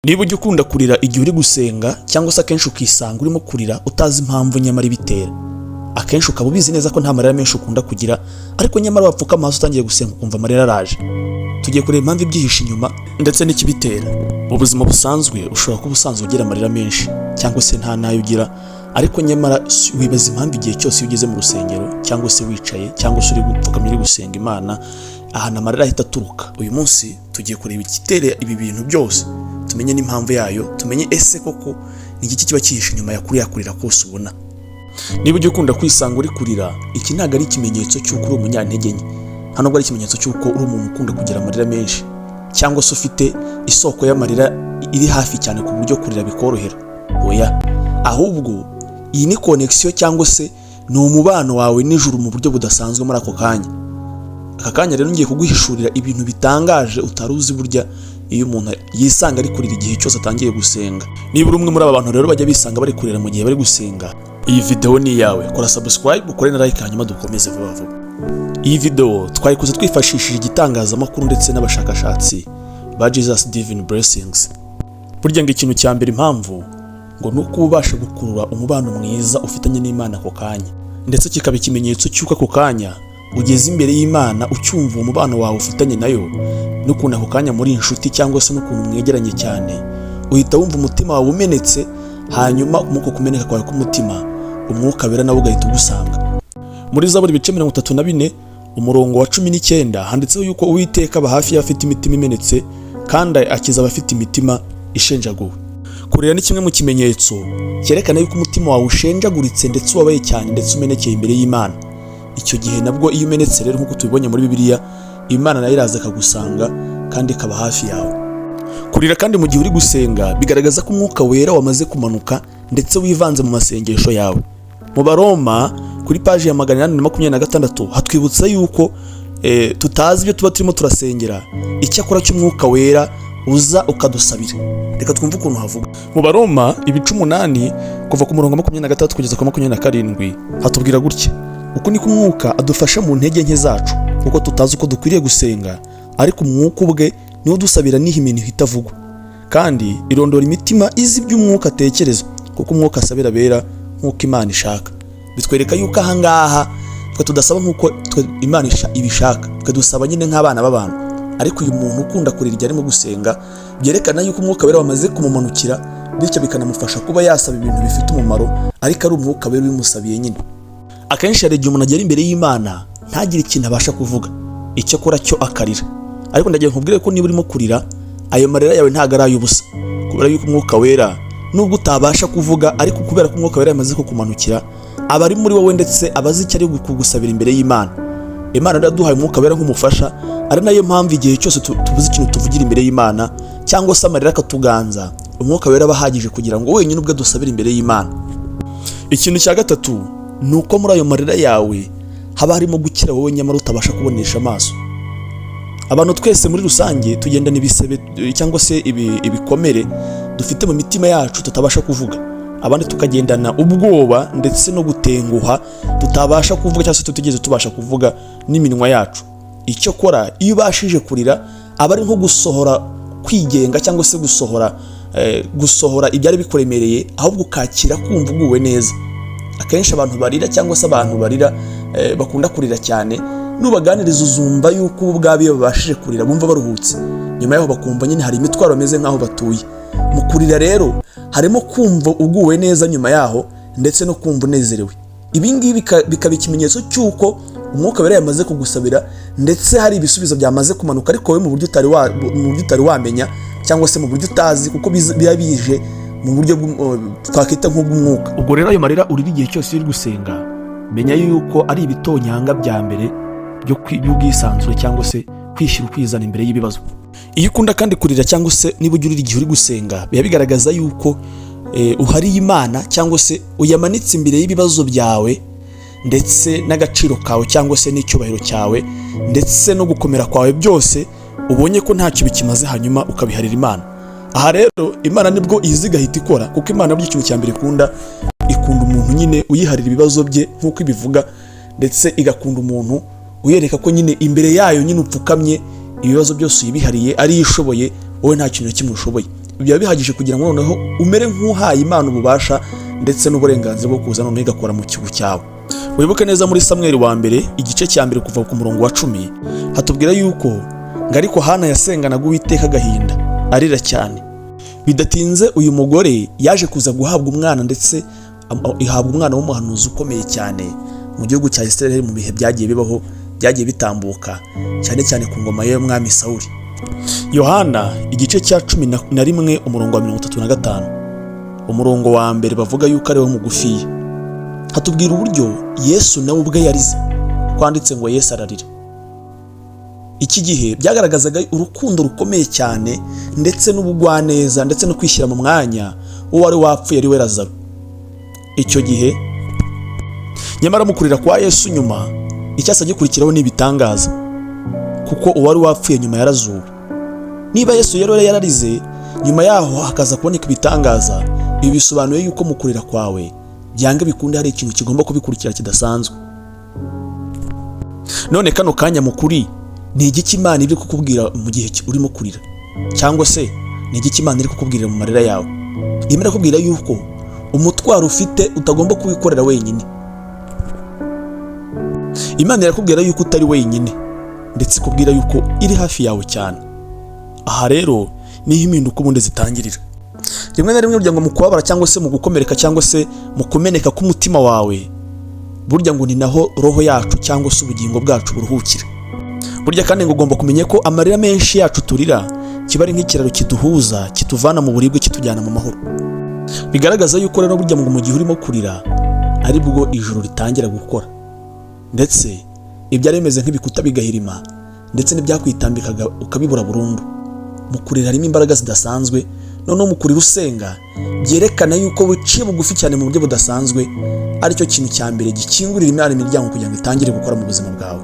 Niba ujya ukunda kurira igihe uri gusenga cyangwa se akenshi ukisanga urimo kurira utazi impamvu nyamara ibitera, akenshi ukaba ubizi neza ko nta marira menshi ukunda kugira, ariko nyamara wapfuka amaso utangiye gusenga ukumva amarira araje. Tugiye kureba impamvu ibyihishe inyuma ndetse n'ikibitera. Mu buzima busanzwe ushobora kuba usanzwe ugira amarira menshi cyangwa se nta nayo ugira, ariko nyamara wibaza impamvu igihe cyose iyo ugeze mu rusengero cyangwa se wicaye cyangwa se uri gupfukamira uri gusenga Imana, ahantu amarira ahita aturuka. Uyu munsi tugiye kureba igitera ibi bintu byose, tumenye n'impamvu yayo, tumenye ese koko ni iki kiba cyihishe inyuma ya kuriya kurira kose ubona. Niba ujya ukunda kwisanga uri kurira, iki ntabwo ari ikimenyetso cy'uko uri umunyantege nke, hano ari ikimenyetso cy'uko uri umuntu ukunda kugira amarira menshi cyangwa se ufite isoko y'amarira iri hafi cyane ku buryo kurira bikorohera. Oya, ahubwo iyi ni connection cyangwa se ni umubano wawe n'ijuru mu buryo budasanzwe muri ako kanya. Aka kanya rero ngiye kuguhishurira ibintu bitangaje utaruzi burya iyo umuntu yisanga ari kurira igihe cyose atangiye gusenga. Niba uri umwe muri aba bantu rero bajya bisanga bari kurira mu gihe bari gusenga, iyi video ni iyawe. Kora subscribe, ukore na like, hanyuma dukomeze vuba vuba. Iyi video twayikoze twifashishije igitangazamakuru ndetse n'abashakashatsi ba Jesus Divine Blessings. Burya ngo ikintu cya mbere impamvu ngo nuko ubasha gukurura umubano mwiza ufitanye n'Imana ako kanya, ndetse kikaba ikimenyetso cy'uko ako kanya ugeze imbere y'Imana ucyumva umubano wawe ufitanye nayo, n'ukuntu ako kanya muri inshuti cyangwa se n'ukuntu mwegeranye cyane, uhita wumva umutima wawe umenetse, hanyuma muko kumeneka kwawe k'umutima umwuka wera nawe ugahita ugusanga. Muri Zaburi ibice 34 umurongo wa 19 handitseho yuko Uwiteka aba hafi y'abafite imitima imenetse kandi akiza abafite imitima ishenjaguwe. Kurira ni kimwe mu kimenyetso cyerekana yuko umutima wawe ushenjaguritse ndetse ubabaye cyane ndetse umenekeye imbere y'Imana. Icyo gihe nabwo iyo umenetse rero nk'uko tubibonye muri Bibiliya, Imana nayo iraza akagusanga kandi ikaba hafi yawe. Kurira kandi mu gihe uri gusenga bigaragaza ko umwuka wera wamaze kumanuka ndetse wivanze mu masengesho yawe. Mu Baroma kuri page ya 826 hatwibutsa yuko tutazi ibyo tuba turimo turasengera, icyakora cy'umwuka wera uza ukadusabira. Reka twumve ukuntu havuga. Mu Baroma ibice 8 kuva ku murongo 23 kugeza ku 27 hatubwira gutya: uko niko umwuka adufasha mu ntege nke zacu, kuko tutazi uko dukwiriye gusenga, ariko umwuka ubwe niwo dusabira n'ihimini hitavugwa. Kandi irondora imitima izi by'umwuka atekereza, kuko umwuka asabira bera nk'uko Imana ishaka. Bitwereka yuko aha ngaha twe tudasaba nk'uko Imana ibishaka, twe dusaba nyine nk'abana b'abantu. Ariko uyu muntu ukunda kurira igihe arimo gusenga, byerekana yuko umwuka wera wamaze kumumanukira, bityo bikanamufasha kuba yasaba ibintu bifite umumaro, ariko ari umwuka wera bimusabiye nyine. Akenshi hari igihe umuntu agera imbere y'Imana ntagire ikintu abasha kuvuga, icyo akora cyo akarira. Ariko ndagiye nkubwire ko niba urimo kurira, ayo marira yawe ntago ari ay'ubusa, kubera yuko umwuka wera nubwo utabasha kuvuga, ariko kubera ko umwuka wera yamaze kukumanukira, aba ari muri wowe ndetse abazi icyo ari kugusabira imbere y'Imana. Imana yaduhaye umwuka wera nk'umufasha, ari nayo mpamvu igihe cyose tubuze ikintu tuvugira imbere y'Imana cyangwa se amarira akatuganza, umwuka wera bahagije kugira ngo wenyine ubwe dusabire imbere y'Imana. Ikintu cya gatatu nuko muri ayo marira yawe haba harimo gukira wowe nyamara utabasha kubonesha amaso. Abantu twese muri rusange tugendana ibisebe cyangwa se ibikomere dufite mu mitima yacu tutabasha kuvuga. Abandi tukagendana ubwoba ndetse no gutenguha tutabasha kuvuga cyangwa se tutigeze tubasha kuvuga n'iminwa yacu. Icyo kora iyo ubashije kurira aba ari nko gusohora kwigenga cyangwa se gusohora ibyari bikuremereye, ahubwo ukakira kumva uguwe neza. Akenshi abantu barira cyangwa se abantu barira bakunda kurira cyane, nubaganiriza uzumva yuko ubwabo iyo babashije kurira bumva baruhutse, nyuma yaho bakumva nyine hari imitwaro bameze nk'aho batuye. Mu kurira rero harimo kumva uguwe neza nyuma yaho ndetse no kumva unezerewe. Ibi ngibi bikaba ikimenyetso cy'uko umwuka wera yamaze kugusabira ndetse hari ibisubizo byamaze kumanuka, ariko wowe mu buryo utari wamenya cyangwa se mu buryo utazi, kuko biba bije mu buryo twakita nk'ubw'umwuka. Ubwo rero ayo marira urira igihe cyose uri gusenga, menya yuko ari ibitonyanga bya mbere by'ubwisanzure cyangwa se kwishyira ukwizana imbere y'ibibazo. Iyo ukunda kandi kurira cyangwa se niba ujya urira igihe uri gusenga, biba bigaragaza yuko uhariye Imana cyangwa se uyamanitse imbere y'ibibazo byawe ndetse n'agaciro kawe cyangwa se n'icyubahiro cyawe ndetse no gukomera kwawe byose ubonye ko ntacyo bikimaze, hanyuma ukabiharira Imana. Aha rero Imana nibwo izi igahita ikora, kuko Imana buryo ikintu cya mbere ikunda umuntu nyine uyiharira ibibazo bye nk'uko ibivuga, ndetse igakunda umuntu uyereka ko nyine imbere yayo nyine upfukamye ibibazo byose uyibihariye, ari ishoboye wowe nta kintu kimwe ushoboye. biba bihagije kugira ngo noneho umere nk'uhaye Imana ububasha ndetse n'uburenganzira bwo kuza noneho igakora mu kigo cyawe. Wibuke neza muri Samweli wa mbere igice cya mbere kuva ku murongo wa 10 hatubwira yuko ngo ariko Hana yasenganaga Uwiteka agahinda arira cyane. Bidatinze uyu mugore yaje kuza guhabwa umwana, ndetse ihabwa umwana w'umuhanuzi ukomeye cyane mu gihugu cya Israel mu bihe byagiye bibaho, byagiye bitambuka cyane cyane ku ngoma y'umwami Sawuli. Yohana igice cya 11 umurongo wa 35, umurongo wa mbere bavuga yuko ariho mugufiya, hatubwira uburyo Yesu nawe ubwe yarize, kwanditse ngo Yesu ararira. Iki gihe byagaragazaga urukundo rukomeye cyane ndetse n'ubugwaneza ndetse no kwishyira mu mwanya wari wapfuye ari we Lazaro. Icyo gihe nyamara mu kurira kwa Yesu nyuma icyasa gikurikiraho n'ibitangaza, kuko uwari wapfuye nyuma yarazuwe. Niba Yesu rero yararize nyuma yaho hakaza kuboneka ibitangaza, ibi bisobanuye yuko mu kurira kwawe byanga bikunde hari ikintu kigomba kubikurikira kidasanzwe. None kano kanya mukuri ni igiki Imana iri kukubwira mu gihe urimo kurira, cyangwa se ni igiki Imana iri kukubwira mu marira yawe? Imana irakubwira yuko umutwaro ufite utagomba kuwikorera wenyine. Imana irakubwira yuko utari wenyine, ndetse ikubwira yuko iri hafi yawe cyane. Aha rero niho impinduka ubundi zitangirira. Rimwe na rimwe burya ngo mu kubabara cyangwa se mu gukomereka cyangwa se mu kumeneka k'umutima wawe, burya ngo ni naho roho yacu cyangwa se ubugingo bwacu buruhukira. Burya kandi ngo ugomba kumenya ko amarira menshi yacu turira kiba ari nk'ikiraro kiduhuza, kituvana mu buribwe kitujyana mu mahoro. Bigaragaza yuko rero burya ngo mu gihe urimo kurira ari bwo ijuru ritangira gukora, ndetse ibyari bimeze nk'ibikuta bigahirima, ndetse n'ibyakwitambikaga ukabibura burundu. Mu kurira harimo imbaraga zidasanzwe, noneho mu kurira usenga byerekana yuko wiciye bugufi cyane mu buryo budasanzwe, aricyo kintu cya mbere gikingurira Imana imiryango kugira ngo itangire gukora mu buzima bwawe.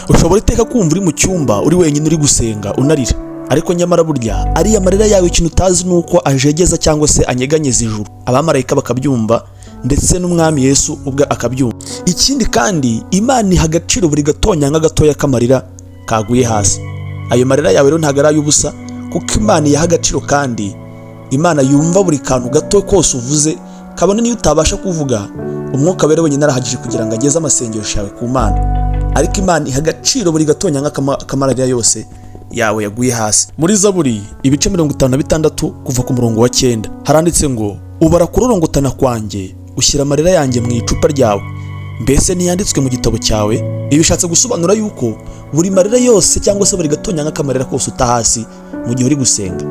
Ushobora iteka kumva uri mu cyumba uri wenyine uri gusenga unarira, ariko nyamara burya ari amarira yawe ikintu utazi nuko ajegeza cyangwa se anyeganyeza ijuru, abamarayika bakabyumva ndetse n'umwami Yesu ubwe akabyumva. Ikindi kandi Imana iha agaciro buri gatonyanga gatoya k'amarira kaguye hasi. Ayo marira yawe rero ntago ari ay'ubusa, kuko Imana iyaha agaciro, kandi Imana yumva buri kantu gato kose uvuze, kabone niyo utabasha kuvuga, umwuka wera wenyine arahagije kugira ngo ageze amasengesho yawe ku Mana. Ariko Imana iha agaciro buri gatonyanga k'amarira yose yawe yaguye hasi. Muri Zaburi ibice 56 kuva ku murongo wa 9 haranditse ngo ubara kurorongotana kwanjye, ushyira amarira yanjye mu icupa ryawe, mbese ntiyanditswe mu gitabo cyawe? Ibi bishatse gusobanura yuko buri marira yose cyangwa se buri gatonyanga k'amarira kose uta hasi mu gihe uri gusenga,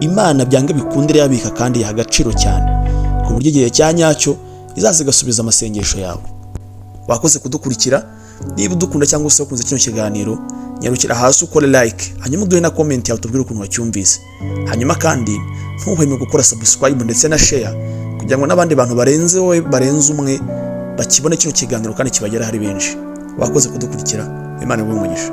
Imana byanga bikundire yabika kandi yaha agaciro cyane, ku buryo igihe cya nyacyo izaza igasubiza amasengesho yawe. Wakoze kudukurikira. Niba udukunda cyangwa se wakunze kino kiganiro, nyarukira hasi ukore like, hanyuma uduhe na comment yawe tubwire ukuntu wacyumvise. Hanyuma kandi ntuhweme gukora subscribe ndetse na share kugira ngo n'abandi bantu barenze umwe bakibone kino kiganiro kandi kibagera hari benshi. Wakoze kudukurikira. Imana ibuhe umugisha.